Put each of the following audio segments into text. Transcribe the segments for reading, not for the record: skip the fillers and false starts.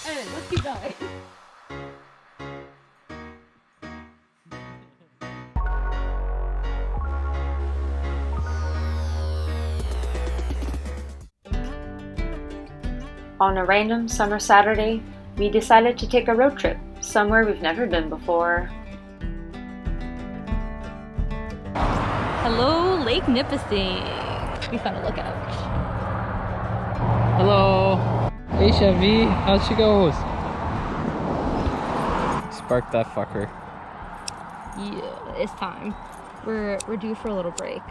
Anyway, let's keep going. On a random summer Saturday, we decided to take a road trip somewhere we've never been before. Hello, Lake Nipissing. We found a lookout. Hello. Hey Chevy, how'd she goes? Spark that fucker. Yeah, it's time. We're due for a little break.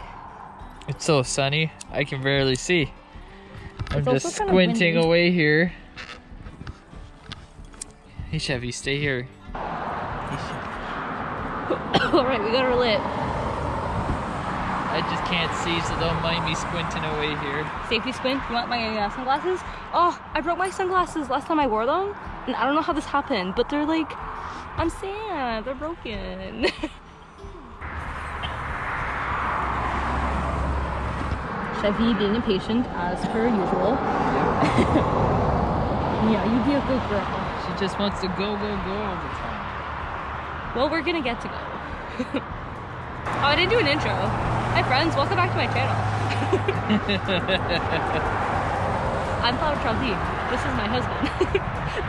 It's so sunny, I can barely see. I'm It's just also kind of squinting windy. away here. Hey Chevy, stay here. Alright, we got our lit. I just can't see, so don't mind me squinting away here. Safety squint. You want my sunglasses? Oh, I broke my sunglasses last time I wore them. And I don't know how this happened, but they're like, I'm sad. They're broken. Chevy being impatient as per usual. Yeah, you be a good girl. She just wants to go all the time. Well, we're gonna get to go. Oh, I didn't do an intro. Hi friends, welcome back to my channel. I'm FlowerChild. This is my husband.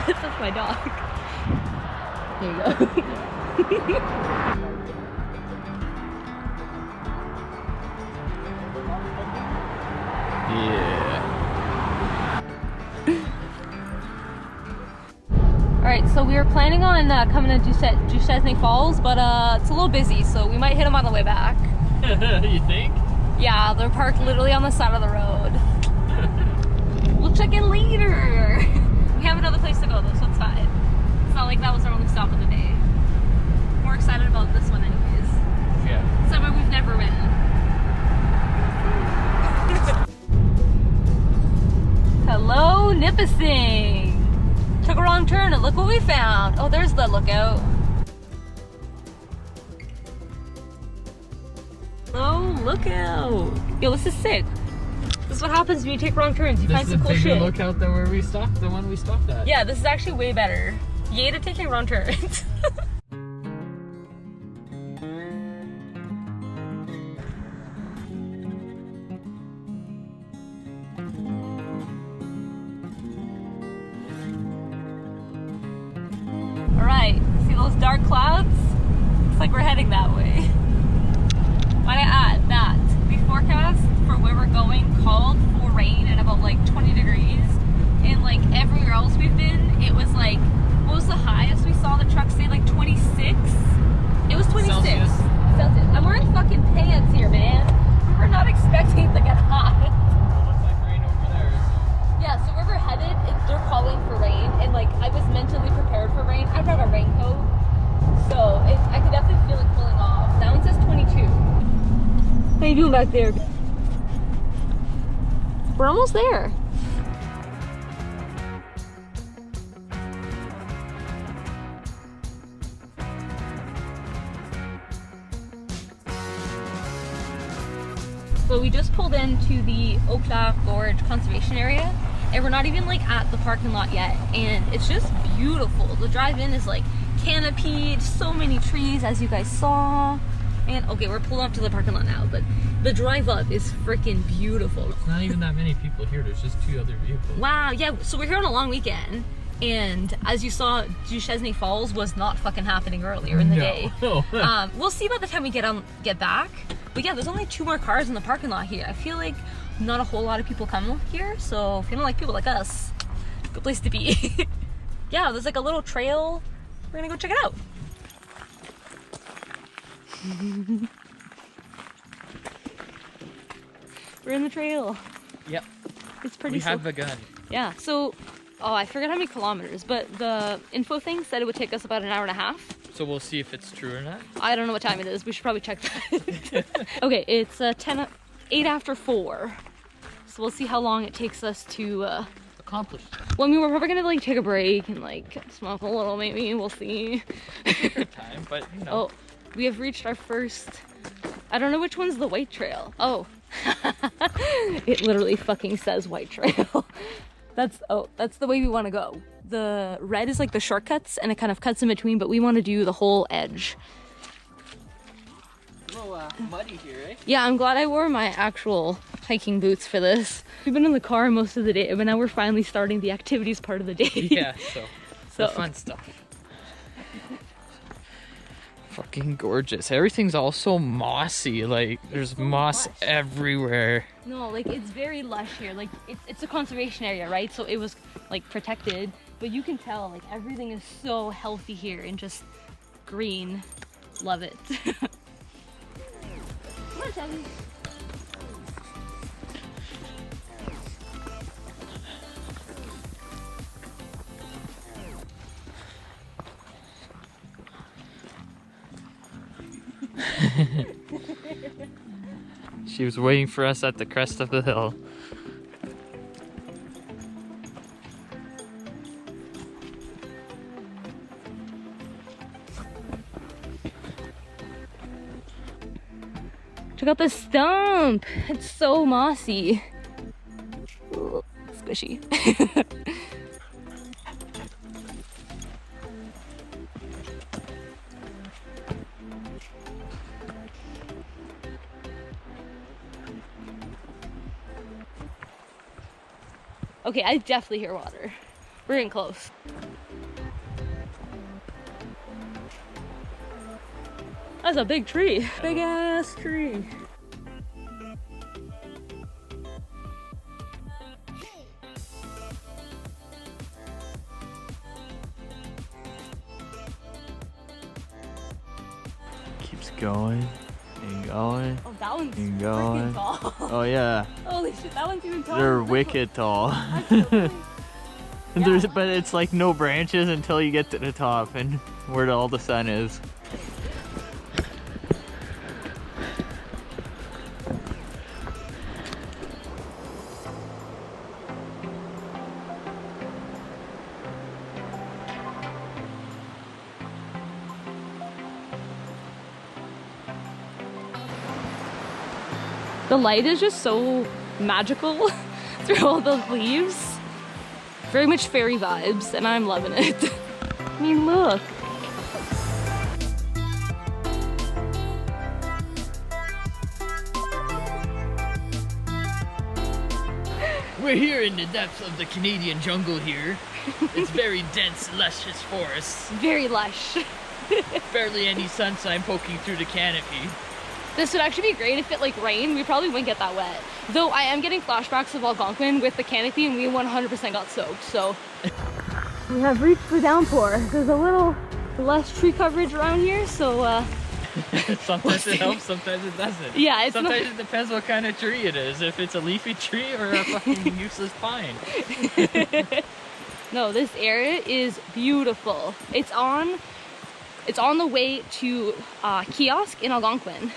This is my dog. Here you go. Yeah. Alright, so we were planning on coming to Duchesney Falls, but it's a little busy, so we might hit them on the way back. You think? Yeah, they're parked literally on the side of the road. We'll check in later. We have another place to go though, so it's fine. It's not like that was our only stop of the day. We're excited about this one anyways. Yeah. Somewhere we've never been. Hello, Nipissing! Took a wrong turn and look what we found. Oh, there's the lookout. Oh, lookout! Yo, this is sick. This is what happens when you take wrong turns. You find some cool shit. Lookout than where we stopped, the one we stopped at. Yeah, this is actually way better. Yay to taking wrong turns. Alright, see those dark clouds? Looks like we're heading that way. Might I add that the forecast for where we're going called for rain at about like 20 degrees. And like everywhere else we've been, it was like, what was the highest we saw the truck say? Like 26? It was 26. Celsius. Celsius. I'm wearing fucking pants here, man. We were not expecting to get hot. Looks like rain over there, so. Yeah, so where we're headed, they're calling for rain, and like I was mentally prepared for rain. I brought a raincoat, so I could definitely feel it cooling off. That one says 22. How you doing back there? We're almost there. So we just pulled into the Eau Claire Gorge conservation area, and we're not even like at the parking lot yet, and it's just beautiful. The drive-in is like canopied, so many trees as you guys saw. And okay, we're pulling up to the parking lot now, but the drive up is freaking beautiful. It's not even that many people here, there's just 2 other vehicles. Wow, yeah, so we're here on a long weekend, and as you saw, Duchesne Falls was not fucking happening earlier in the day. We'll see by the time we get back. But yeah, there's only 2 more cars in the parking lot here. I feel like not a whole lot of people come here, so if you don't like people like us, good place to be. Yeah, there's like a little trail. We're gonna go check it out. We're in the trail. Yep. It's pretty We have a gun. Yeah, so, oh, I forget how many kilometers, but the info thing said it would take us about an hour and a half. So we'll see if it's true or not. I don't know what time it is. We should probably check that. Okay, it's 8 after 4. So we'll see how long it takes us to Accomplished. well, I mean, we're probably gonna like take a break and like smoke a little, maybe. We'll see. Time, but you know. Oh, we have reached our first, I don't know which one's the white trail. Oh. It literally fucking says white trail. That's the way we want to go. The red is like the shortcuts and it kind of cuts in between, but we want to do the whole edge. A little muddy here, eh? Yeah, I'm glad I wore my actual hiking boots for this. We've been in the car most of the day, but now we're finally starting the activities part of the day. Yeah, so the fun stuff. Fucking gorgeous. Everything's all so mossy. Like, there's so moss everywhere. No, like, it's very lush here. Like, it's a conservation area, right? So it was, like, protected. But you can tell, like, everything is so healthy here and just green. Love it. Come on, Chevy. She was waiting for us at the crest of the hill. Check out the stump. It's so mossy. Ooh, squishy. Okay, I definitely hear water. We're getting close. That's a big tree. Big ass tree. Keeps going and going. Oh, that one's and going. freaking tall. Oh yeah. Holy shit, that one's even taller. They're wicked tall. Yeah. But it's like no branches until you get to the top and where all the sun is. The light is just so magical through all the leaves. Very much fairy vibes, and I'm loving it. I mean, look. We're here in the depths of the Canadian jungle here. It's very dense, luscious forests. Very lush. Barely any sunshine poking through the canopy. This would actually be great if it like rained. We probably wouldn't get that wet. Though I am getting flashbacks of Algonquin with the canopy and we 100% got soaked, so. We have reached the downpour. There's a little less tree coverage around here, so Sometimes it helps, sometimes it doesn't. yeah, it's sometimes it depends what kind of tree it is. If it's a leafy tree or a fucking useless pine. No, this area is beautiful. It's on the way to Kiosk in Algonquin.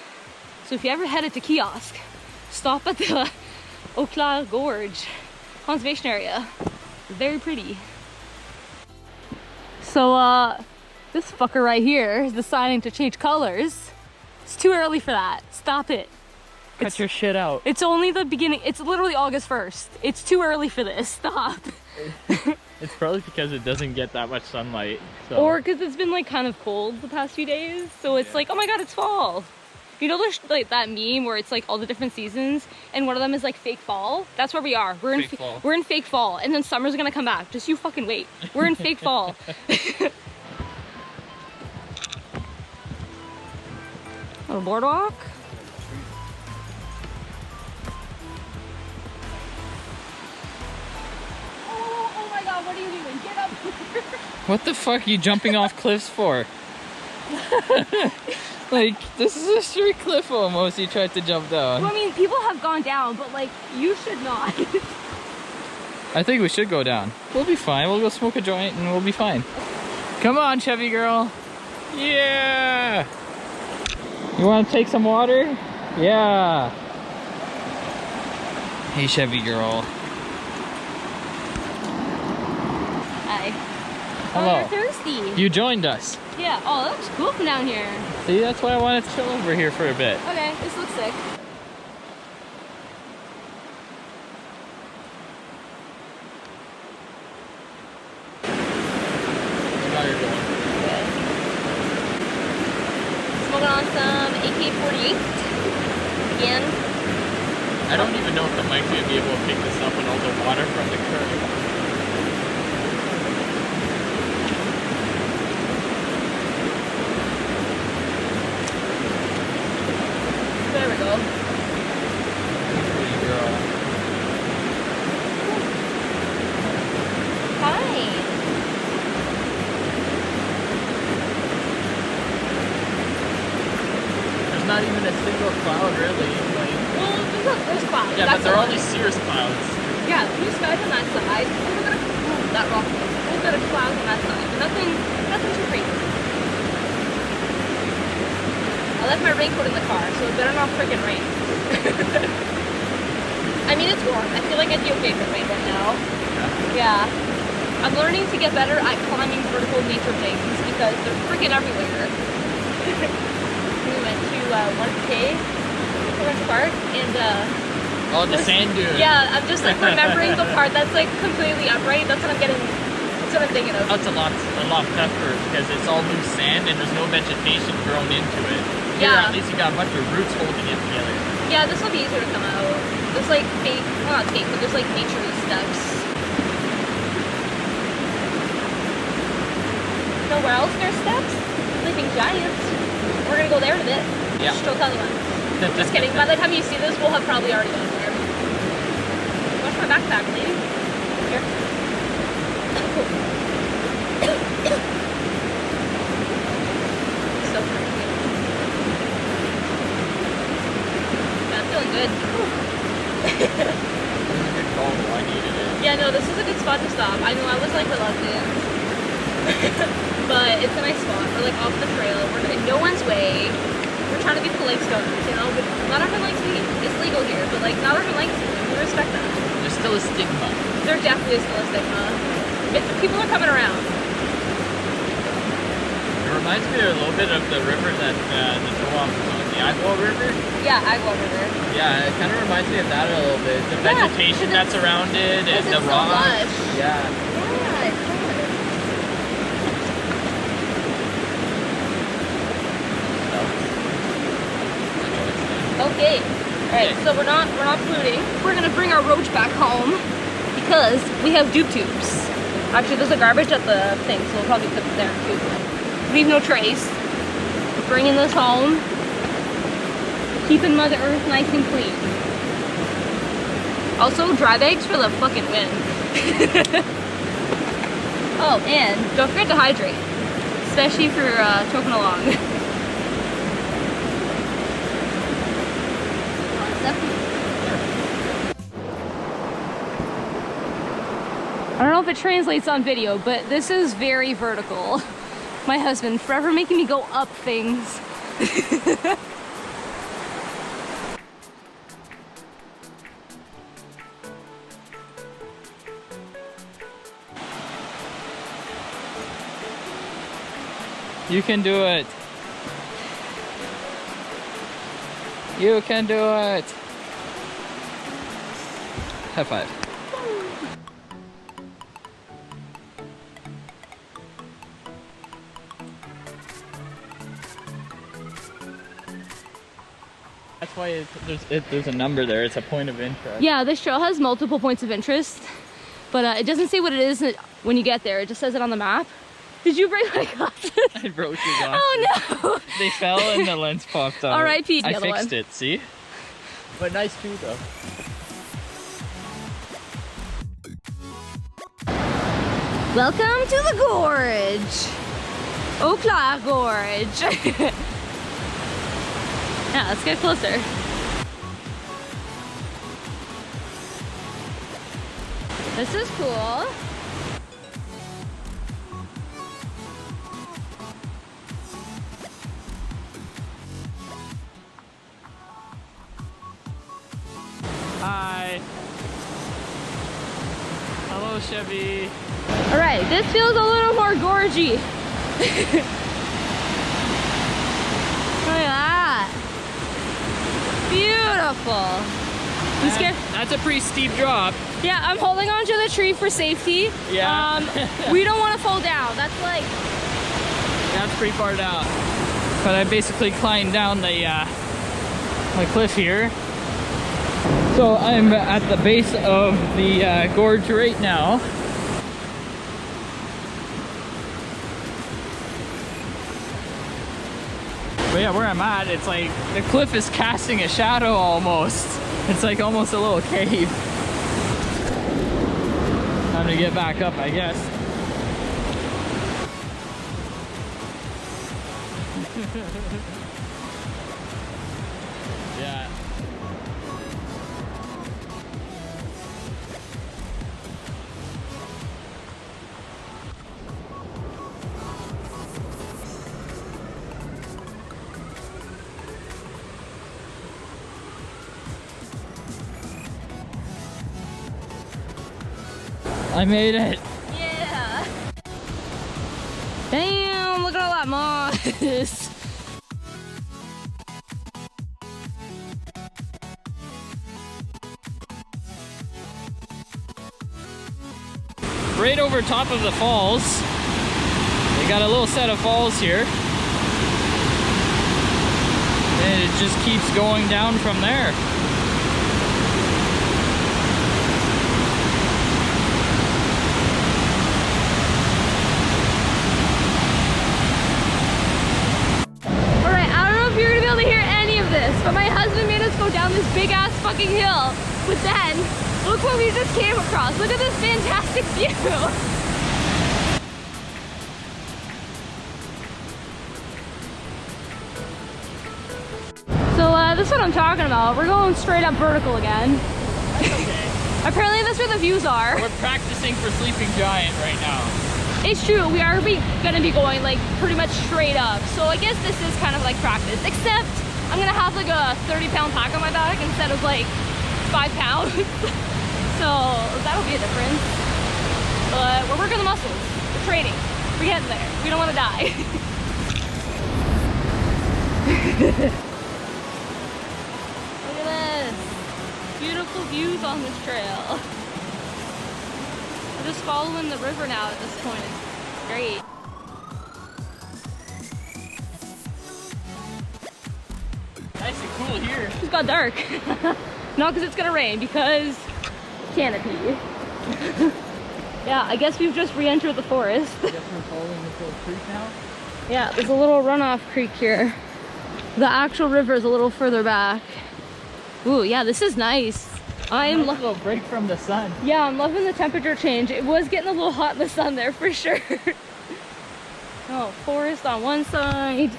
So if you ever headed to Kiosk, stop at the Eau Claire Gorge conservation area. Very pretty. So this fucker right here is deciding to change colors. It's too early for that. Stop it. Cut your shit out. It's only the beginning. It's literally August 1st. It's too early for this. Stop. It's probably because it doesn't get that much sunlight. So. Or because it's been like kind of cold the past few days. So it's like, oh my god, it's fall. You know, there's like that meme where it's like all the different seasons and one of them is like fake fall. That's where we are. We're in fake fall, and then summer's gonna come back. Just you fucking wait. We're in fake fall. A boardwalk. Oh my god, what are you doing? Get up here. What the fuck are you jumping off cliffs for? Like, this is a straight cliff almost. You tried to jump down. Well, I mean, people have gone down, but like, you should not. I think we should go down. We'll be fine. We'll go smoke a joint and we'll be fine. Come on, Chevy girl. Yeah. You want to take some water? Yeah. Hey, Chevy girl. Hi. Hello. Oh, you're thirsty. You joined us. Yeah. Oh, that looks cool from down here. See, that's why I wanted to chill over here for a bit. Okay, this looks sick. water going. Okay. Smoking on some AK-48 again. I don't even know if the mic's gonna be able to pick this up with all the water from the current. There we go. Pretty girl. Fine. There's not even a single cloud really. Like, Well, there's clouds. yeah, That's but they're all all. these cirrus clouds. Yeah, blue skies on that side. A little bit of that rock. A little bit of clouds on that side. But nothing too crazy. I left my raincoat in the car, so it better not freaking rain. I mean, it's warm. I feel like I'd be okay if it rained right now. Yeah. I'm learning to get better at climbing vertical nature things because they're freaking everywhere. We went to 1K Park and Oh, the sand dune. yeah, I'm just like remembering the part that's like completely upright. That's what I'm getting. That's what I'm thinking of. That's a lot tougher because it's all loose sand and there's no vegetation grown into it. Here, Yeah. at least you got a bunch of roots holding it together. Yeah, this will be easier to come out. There's like fake, well not fake, but there's like nature steps. Know where else there's steps? Sleeping Giants. We're gonna go there in a bit. Yeah. Just don't tell anyone. Just kidding. By the time you see this, we'll have probably already gone there. What's my backpack, lady? Here. So crazy. Yeah, I'm feeling good. Good call. I needed it. Yeah, no, this is a good spot to stop. I know I was like reluctant. But it's a nice spot. We're like off the trail. We're in no one's way. We're trying to be polite stoners, you know? But not everyone likes weed. It's legal here, but like not everyone likes it. We respect that. There's still a stigma. There definitely is still a stigma. People are coming around. It reminds me a little bit of the river that the go-off the Agua River. Yeah, Agua River. Yeah, it kind of reminds me of that a little bit. The Yeah, vegetation 'cause that's around it and the it's so rocks. lush. Yeah. Yeah, it does. Okay. Alright, so we're not polluting. We're gonna bring our roach back home because we have doob tubes. Actually, there's a garbage at the thing, so we'll probably put it there too. Leave no trace. We're bringing this home. Keeping Mother Earth nice and clean. Also, dry bags for the fucking win. Oh, and don't forget to hydrate, especially for choking along. I don't know if it translates on video, but this is very vertical. My husband forever making me go up things. You can do it. You can do it. High five. That's why there's a number there. It's a point of interest. Yeah, this trail has multiple points of interest, but it doesn't say what it is when you get there. It just says it on the map. Did you break my glasses? I broke your glasses. Oh no! They fell and the lens popped out. R.I.P. I the other fixed one. it, see? But nice too though. Welcome to the gorge! Eau Claire Gorge! Yeah, let's get closer. This is cool. Hi. Hello, Chevy. All right, this feels a little more gorgy. Look at that. Beautiful. I'm scared. That's a pretty steep drop. Yeah, I'm holding on to the tree for safety. Yeah. We don't want to fall down. That's like that's pretty far down. But I basically climbed down the cliff here. So I'm at the base of the gorge right now. But yeah, where I'm at, it's like the cliff is casting a shadow almost. It's like almost a little cave. Time to get back up, I guess. Yeah. I made it. Yeah. Damn, look at all that moss. Right over top of the falls. They got a little set of falls here. And it just keeps going down from there. But my husband made us go down this big ass fucking hill. But then, look what we just came across. Look at this fantastic view. So this is what I'm talking about. We're going straight up vertical again. Okay. Apparently that's where the views are. We're practicing for Sleeping Giant right now. It's true, we are gonna be going like pretty much straight up. So I guess this is kind of like practice, except I'm gonna have like a 30-pound pack on my back instead of like 5 pounds. So that'll be a difference. But we're working the muscles, we're training, we're getting there. We don't wanna die. Look at this. Beautiful views on this trail. We're just following the river now at this point. It's great. Nice and cool here. It's got dark. Not because it's gonna rain, because canopy. Yeah, I guess we've just re-entered the forest. I guess we're following this little creek now. Yeah, there's a little runoff creek here. The actual river is a little further back. Ooh, yeah, this is nice. I'm a little break from the sun. Yeah, I'm loving the temperature change. It was getting a little hot in the sun there for sure. Oh, forest on one side,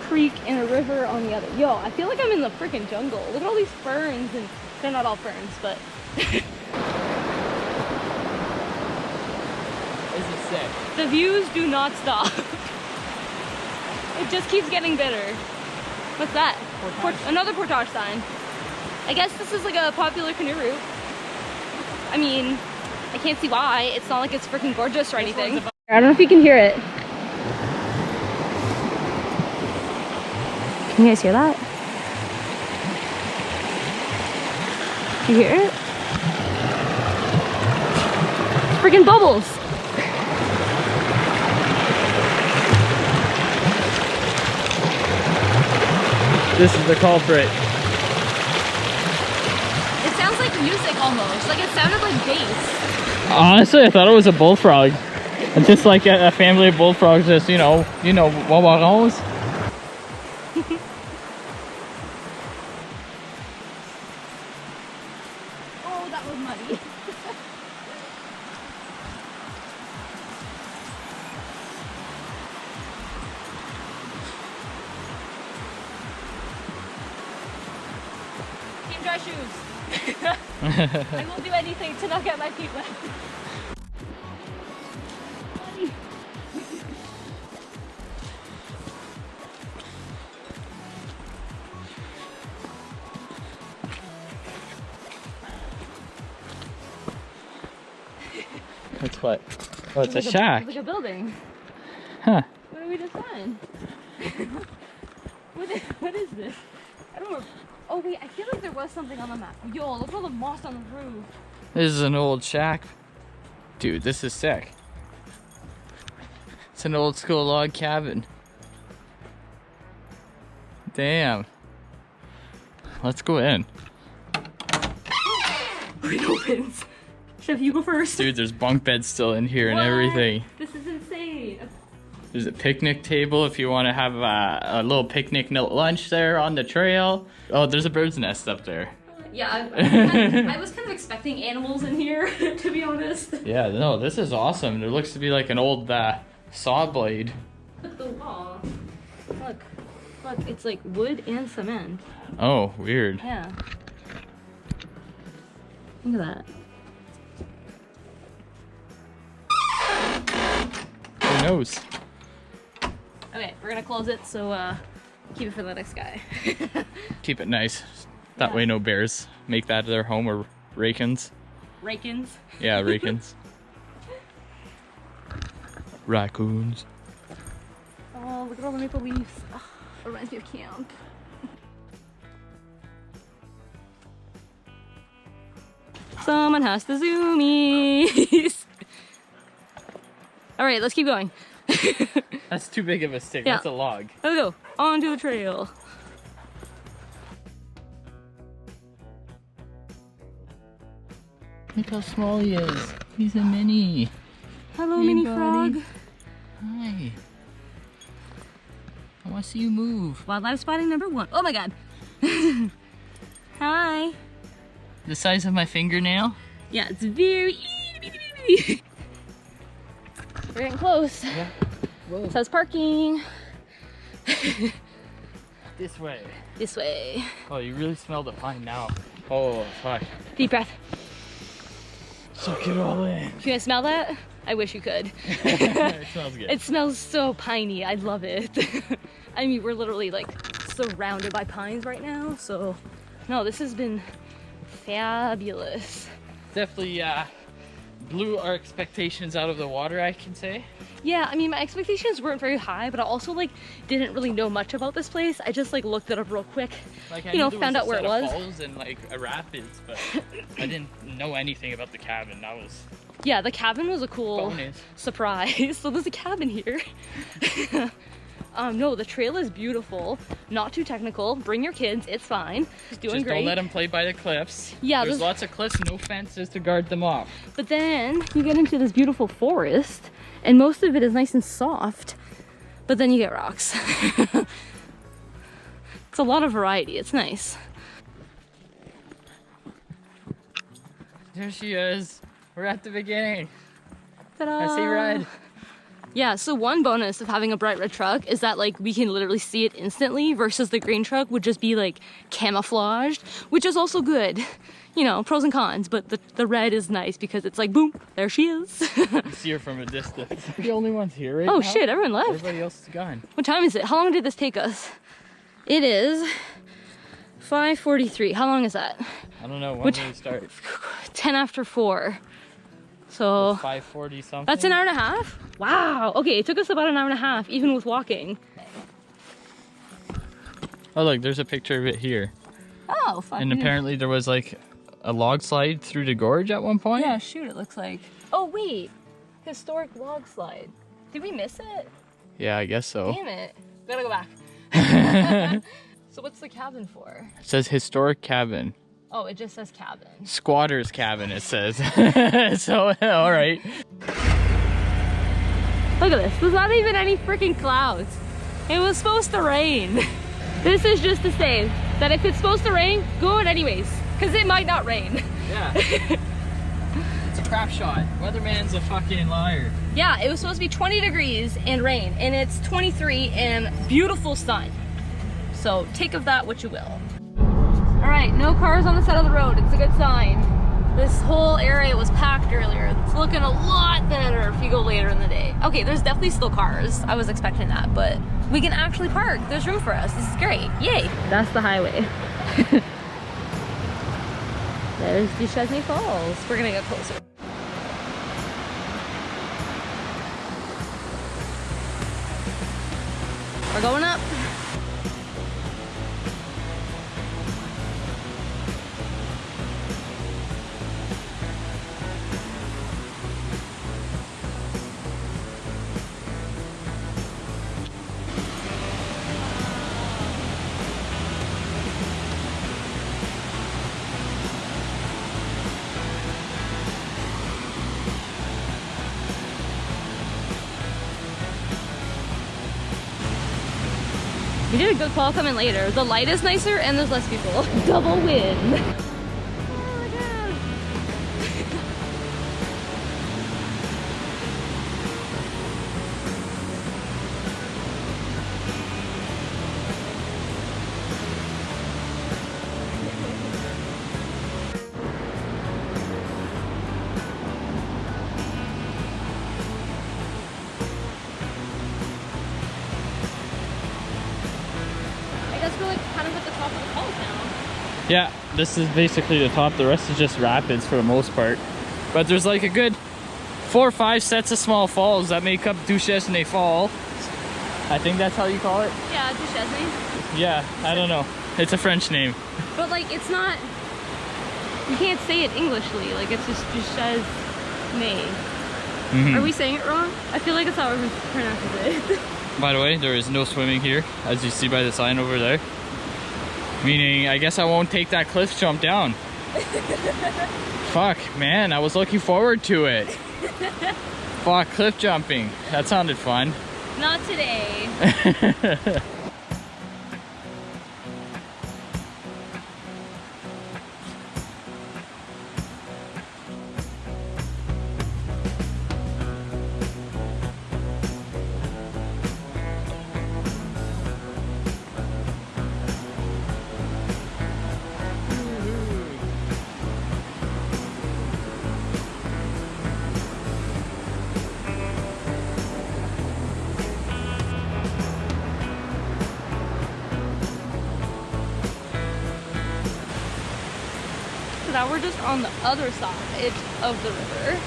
creek and a river on the other. Yo, I feel like I'm in the freaking jungle. Look at all these ferns, and they're not all ferns, but This is sick. the views do not stop. It just keeps getting better. What's that? Another portage sign. I guess this is like a popular canoe route. I mean, I can't see why. It's not like it's freaking gorgeous or anything. I don't know if you can hear it. Can you guys hear that? You hear it? It's freaking bubbles. This is the culprit. It sounds like music almost. Like it sounded like bass. Honestly, I thought it was a bullfrog. It's just like a family of bullfrogs, just you know, Waterfalls. Oh, that was muddy. Team dry shoes. I will do anything to not get my feet wet. That's what? Oh, it's a shack. It's like a building. Huh. What did we just find? What is this? I don't know. Oh wait, I feel like there was something on the map. Yo, look at all the moss on the roof. This is an old shack. Dude, this is sick. It's an old school log cabin. Damn. Let's go in. It opens. Chef, you go first. Dude, there's bunk beds still in here and everything. This is insane. There's a picnic table if you want to have a little picnic lunch there on the trail. Oh, there's a bird's nest up there. Yeah, I was kind of expecting animals in here, to be honest. Yeah, no, this is awesome. There looks to be like an old saw blade. Look at the wall. Look, it's like wood and cement. Oh, weird. Yeah. Look at that. Who knows? Okay, we're gonna close it, so keep it for the next guy. Keep it nice. That way no bears make that their home, or rake-ins. Rake-ins? Yeah, rake-ins. Raccoons. Oh, look at all the maple leaves. Oh, it reminds me of camp. Someone has the zoomies. All right, let's keep going. That's too big of a stick. Yeah. That's a log. Let's go. Onto the trail. Look how small he is. He's a mini. Hello, Hey, mini buddy. frog. Hi. I want to see you move. Wildlife spotting number 1. Oh my god. Hi. The size of my fingernail? Yeah, it's very We're getting close. Yeah. Whoa. It says parking. This way. This way. Oh, you really smell the pine now. Oh, fuck. Deep breath. Suck it all in. Can you guys smell that? I wish you could. It smells good. It smells so piney. I love it. I mean, we're literally like surrounded by pines right now. So, no, this has been fabulous. Definitely blew our expectations out of the water, I can say. Yeah, I mean, my expectations weren't very high, but I also like didn't really know much about this place. I just like looked it up real quick. Like, You know, found out where it was. Falls and like a rapids, but I didn't know anything about the cabin. That was Yeah, the cabin was a cool bonus. surprise. So there's a cabin here. No, the trail is beautiful. Not too technical. Bring your kids. It's fine. It's doing Just great. don't let them play by the cliffs. Yeah, there's those- lots of cliffs, no fences to guard them off. But then you get into this beautiful forest, and most of it is nice and soft. But then you get rocks. It's a lot of variety. It's nice. There she is. We're at the beginning. Ta-da! I see red. Yeah, so one bonus of having a bright red truck is that like we can literally see it instantly versus the green truck would just be like camouflaged, which is also good. You know, pros and cons, but the red is nice because it's like, boom, there she is. You see her from a distance. We're the only ones here right Oh now. shit, everyone left. Everybody else is gone. What time is it? How long did this take us? It is 5:43. How long is that? I don't know. When Which- did we start? 10 after 4. So 5:40 something. that's an hour and a half? Wow. Okay, it took us about an hour and a half, even with walking. Oh look, there's a picture of it here. Oh, fuck. And apparently there was like a log slide through the gorge at one point. Yeah, shoot, it looks like. Oh, wait. Historic log slide. Did we miss it? Yeah, I guess so. Damn it. Gotta go back. So what's the cabin for? It says historic cabin. Oh, it just says cabin. Squatter's cabin, it says. So, all right. Look at this. There's not even any freaking clouds. It was supposed to rain. This is just to say that if it's supposed to rain, go it anyways. Because it might not rain. Yeah. It's a crap shot. Weatherman's a fucking liar. Yeah, it was supposed to be 20 degrees and rain. And it's 23 and beautiful sun. So take of that what you will. All right, no cars on the side of the road. It's a good sign. This whole area was packed earlier. It's looking a lot better if you go later in the day. Okay, there's definitely still cars. I was expecting that, but we can actually park. There's room for us. This is great. Yay. That's the highway. There's Duchesne Falls. We're gonna get closer. We're going up. We did a good call coming later. The light is nicer and there's less people. Double win. We're like kind of at the top of the falls now. Yeah, this is basically the top. The rest is just rapids for the most part. But there's like a good 4 or 5 sets of small falls that make up Duschesnay Falls. I think that's how you call it? Yeah, Duchesne. Yeah, I don't know. It's a French name. But like, it's not, you can't say it Englishly. Like, it's just Duchesnay. Are we saying it wrong? I feel like it's how everyone pronounces it. By the way, there is no swimming here, as you see by the sign over there. Meaning, I guess I won't take that cliff jump down. Fuck, man, I was looking forward to it. Fuck, cliff jumping. That sounded fun. Not today. Now we're just on the other side of the river.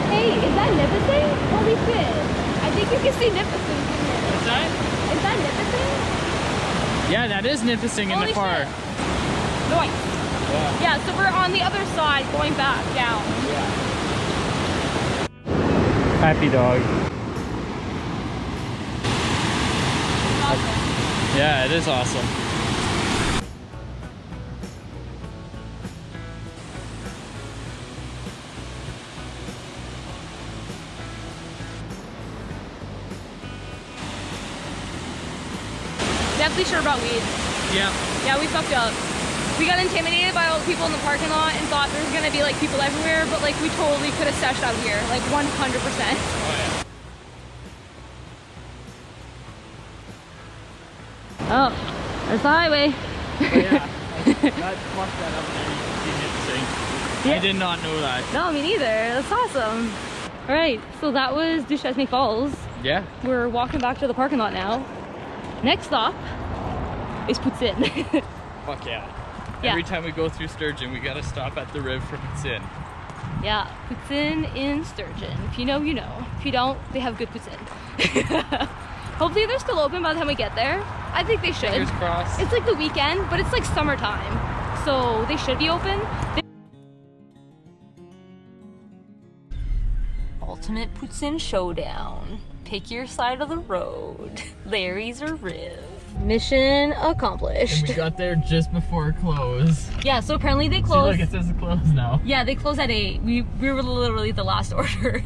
Hey, is that Nipissing? Holy shit. I think you can see Nipissing from here. What's that? Is that Nipissing? Yeah, that is Nipissing in the far. Shit. Nice. Yeah. Yeah, so we're on the other side going back down. Yeah. Happy dog. Awesome. Yeah, it is awesome. Definitely sure about weed. Yeah. Yeah, we fucked up. We got intimidated by all the people in the parking lot and thought there was gonna be like people everywhere, but like we totally could have seshed out here, like 100%. Oh yeah. Oh, there's the highway. Oh, yeah. That fucked that up there. You can see Nipissing. Yeah. I did not know that. No, me neither. That's awesome. All right, so that was Duchesne Falls. Yeah. We're walking back to the parking lot now. Next stop is Poutine. Fuck yeah. Yeah. Every time we go through Sturgeon, we gotta stop at the Riv for Poutine. Yeah, Poutine in Sturgeon. If you know, you know. If you don't, they have good Poutine. Hopefully they're still open by the time we get there. I think they should. Fingers crossed. It's like the weekend, but it's like summertime. So they should be open. Ultimate Poutine Showdown. Pick your side of the road. Larry's or Riv. Mission accomplished. And we got there just before close. Yeah, so apparently they See, closed. look, it says close now. Yeah, they closed at 8. We were literally the last order.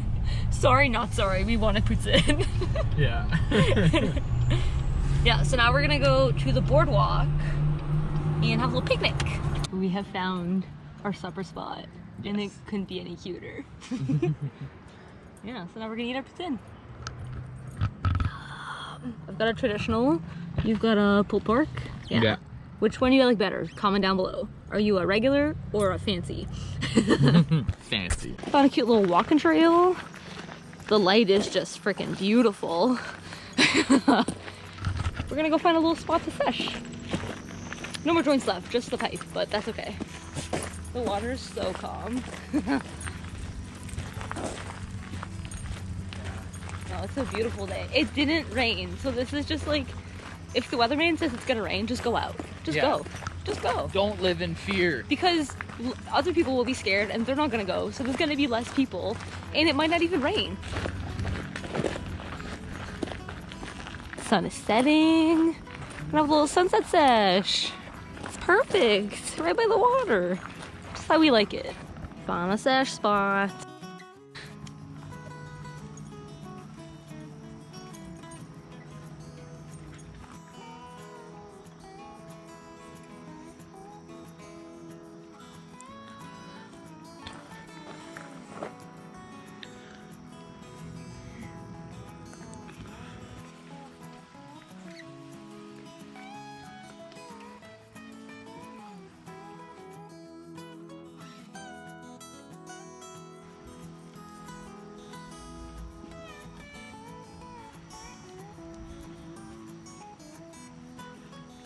Sorry, not sorry. We wanted poutine. Yeah. Yeah, so now we're gonna go to the boardwalk and have a little picnic. We have found our supper spot, and it couldn't be any cuter. Yeah, so now we're gonna eat our poutine. I've got a traditional. You've got a pulled pork. Yeah. Which one do you like better? Comment down below. Are you a regular or a fancy? Fancy. Found a cute little walking trail. The light is just freaking beautiful. We're gonna go find a little spot to sesh. No more joints left, just the pipe, but that's okay. The water is so calm. No, it's a beautiful day. It didn't rain, so this is just like, if the weatherman says it's gonna rain, just go out. Just go. Just go. Don't live in fear. Because other people will be scared and they're not gonna go, so there's gonna be less people, and it might not even rain. Sun is setting. We're gonna have a little sunset sesh. It's perfect. Right by the water. Just how we like it. Found a Sesh spot.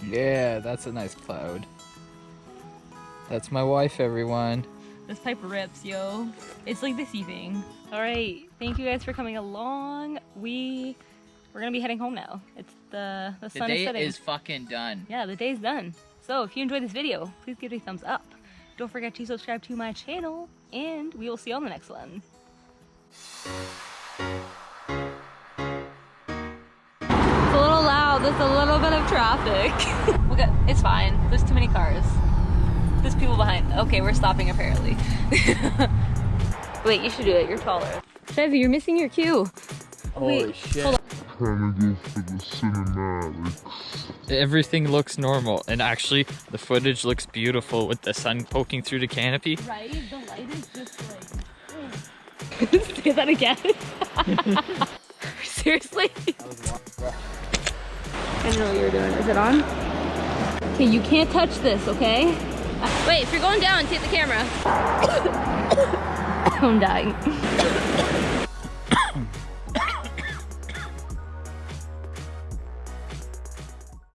Yeah, that's a nice cloud. That's my wife, everyone. This pipe rips, yo. It's like the sea thing. All right, thank you guys for coming along. We're gonna be heading home now. It's the sun is setting. The day is fucking done. Yeah, the day's done. So if you enjoyed this video, please give it a thumbs up. Don't forget to subscribe to my channel, and we will see you on the next one. It's a little loud. There's a little bit of traffic. Okay, it's fine. There's too many cars. There's people behind. Okay, we're stopping apparently. Wait, you should do it. You're taller. Chevy, you're missing your cue. Holy shit. Hold Trying to go for the cinematics. Everything looks normal, and actually the footage looks beautiful with the sun poking through the canopy. Right? The light is just like... Say that again? Seriously? I don't know what you're doing. Is it on? Okay, you can't touch this, okay? Wait, if you're going down, take the camera. I'm dying.